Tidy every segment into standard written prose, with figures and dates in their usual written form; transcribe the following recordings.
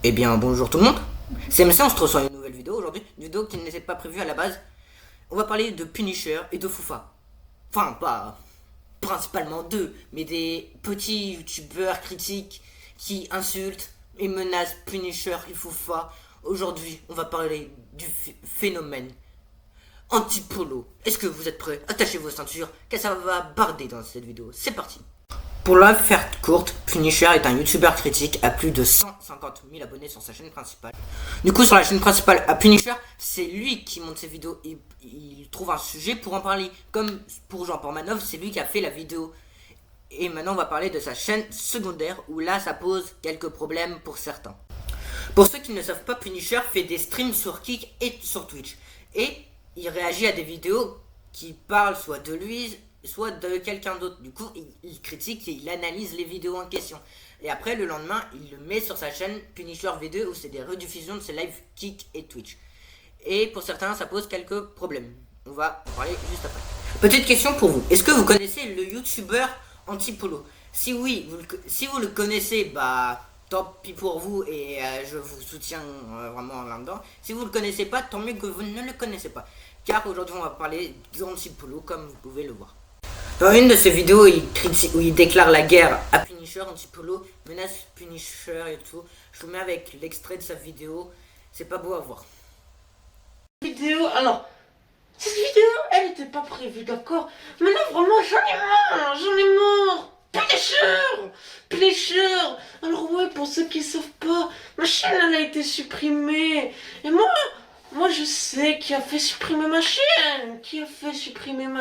Eh bien bonjour tout le monde, c'est MC, on se retrouve sur une nouvelle vidéo aujourd'hui, une vidéo qui n'était pas prévue à la base. On va parler de Punisher et de Foufa. Enfin pas principalement d'eux, mais des petits youtubeurs critiques qui insultent et menacent Punisher et Foufa. Aujourd'hui on va parler du phénomène anti-polo. Est-ce que vous êtes prêts? Attachez vos ceintures, car ça va barder dans cette vidéo. C'est parti. Pour la faire courte, Punisher est un youtubeur critique à plus de 150 000 abonnés sur sa chaîne principale. Du coup, sur la chaîne principale à Punisher, c'est lui qui monte ses vidéos et il trouve un sujet pour en parler. Comme pour Jean Portmanov, c'est lui qui a fait la vidéo. Et maintenant, on va parler de sa chaîne secondaire où là, ça pose quelques problèmes pour certains. Pour ceux qui ne savent pas, Punisher fait des streams sur Kick et sur Twitch. Et il réagit à des vidéos qui parlent soit de lui, soit de quelqu'un d'autre. Du coup, il critique et il analyse les vidéos en question. Et après, le lendemain, il le met sur sa chaîne Punisher V2 où c'est des rediffusions de ses lives Kick et Twitch. Et pour certains, ça pose quelques problèmes. On va en parler juste après. Petite question pour vous. Est-ce que vous connaissez le youtubeur Antipolo? Si oui, si vous le connaissez, bah tant pis pour vous et je vous soutiens vraiment là-dedans. Si vous le connaissez pas, tant mieux que vous ne le connaissez pas. Car aujourd'hui, on va parler d'Antipolo comme vous pouvez le voir. Dans une de ses vidéos où il déclare la guerre à Punisher, Antipolo menace Punisher et tout. Je vous mets avec l'extrait de sa vidéo. C'est pas beau à voir. Alors, cette vidéo, elle était pas prévue, d'accord? Mais là, vraiment, j'en ai marre. Pleasure. Alors ouais, pour ceux qui savent pas, ma chaîne, elle a été supprimée. Et moi, je sais qui a fait supprimer ma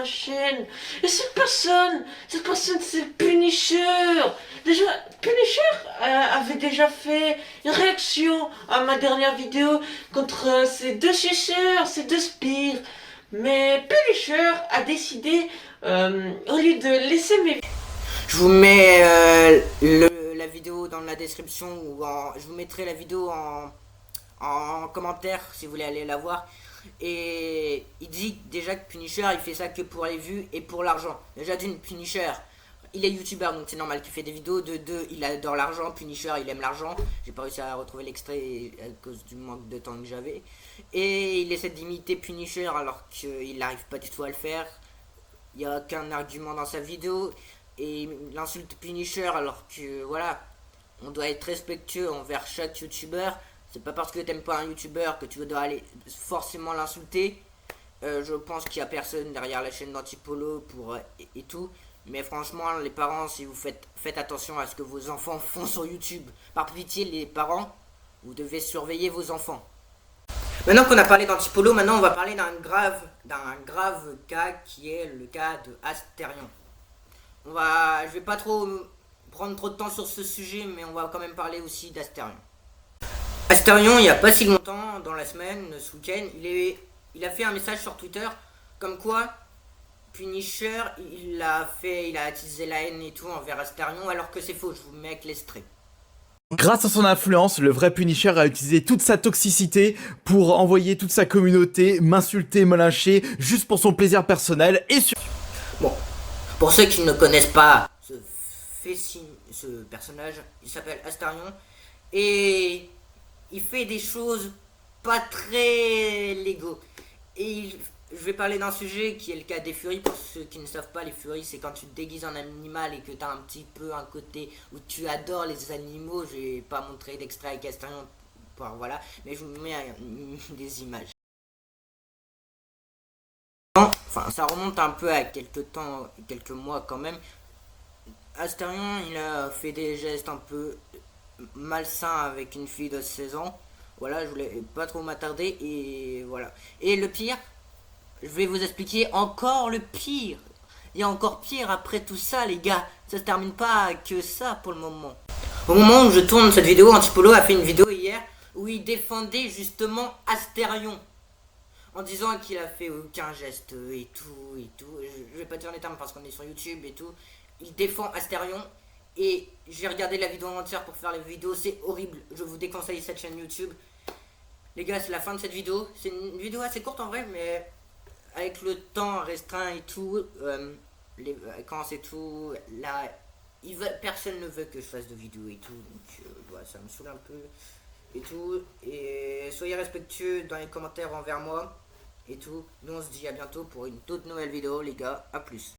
chaîne. Et cette personne, c'est Punisher. Déjà, Punisher avait déjà fait une réaction à ma dernière vidéo contre ces deux suceurs, ces deux spires. Mais Punisher a décidé, au lieu de laisser mes... Je vous mets la vidéo dans la description ou je vous mettrai la vidéo en commentaire si vous voulez aller la voir. Et il dit déjà que Punisher il fait ça que pour les vues et pour l'argent. Déjà d'une, Punisher il est youtubeur donc c'est normal qu'il fait des vidéos. De deux, il adore l'argent. Punisher il aime l'argent. J'ai pas réussi à retrouver l'extrait à cause du manque de temps que j'avais. Et il essaie d'imiter Punisher alors qu'il n'arrive pas du tout à le faire. Il n'y a aucun argument dans sa vidéo. Et il insulte Punisher alors que voilà, on doit être respectueux envers chaque youtubeur. C'est pas parce que t'aimes pas un youtubeur que tu dois aller forcément l'insulter. Je pense qu'il y a personne derrière la chaîne d'Antipolo pour et tout. Mais franchement, les parents, si vous faites attention à ce que vos enfants font sur YouTube. Par pitié, les parents, vous devez surveiller vos enfants. Maintenant qu'on a parlé d'Antipolo, maintenant on va parler d'un grave cas qui est le cas de Asterion. Je vais pas prendre trop de temps sur ce sujet, mais on va quand même parler aussi d'Asterion. Asterion, il y a pas si longtemps, dans la semaine, ce week-end, il a fait un message sur Twitter, comme quoi Punisher, il a attisé la haine et tout envers Asterion, alors que c'est faux. Je vous mets avec l'extrait. Grâce à son influence, le vrai Punisher a utilisé toute sa toxicité pour envoyer toute sa communauté m'insulter, me lyncher, juste pour son plaisir personnel et sur... Bon, pour ceux qui ne connaissent pas ce personnage, il s'appelle Asterion et il fait des choses pas très légaux. Et je vais parler d'un sujet qui est le cas des furies. Pour ceux qui ne savent pas, les furies, c'est quand tu te déguises en animal et que tu as un petit peu un côté où tu adores les animaux. Je vais pas montrer d'extrait avec Asterion, voilà, mais je vous mets des images. Enfin, ça remonte un peu à quelques temps, quelques mois quand même. Asterion, il a fait des gestes un peu malsains avec une fille de 16 ans. Voilà, je voulais pas trop m'attarder et voilà. Et le pire, je vais vous expliquer encore le pire. Il y a encore pire après tout ça, les gars. Ça se termine pas que ça pour le moment. Au moment où je tourne cette vidéo, Antipolo a fait une vidéo hier où il défendait justement Asterion. En disant qu'il a fait aucun geste et tout. Je vais pas dire les termes parce qu'on est sur YouTube et tout. Il défend Asterion. Et j'ai regardé la vidéo entière pour faire la vidéo. C'est horrible. Je vous déconseille cette chaîne YouTube. Les gars, c'est la fin de cette vidéo. C'est une vidéo assez courte en vrai, mais avec le temps restreint et tout, les vacances et tout, là, personne ne veut que je fasse de vidéos et tout. Donc, ça me saoule un peu. et tout. Et soyez respectueux dans les commentaires envers moi et tout. Nous on se dit à bientôt pour une toute nouvelle vidéo les gars, à plus.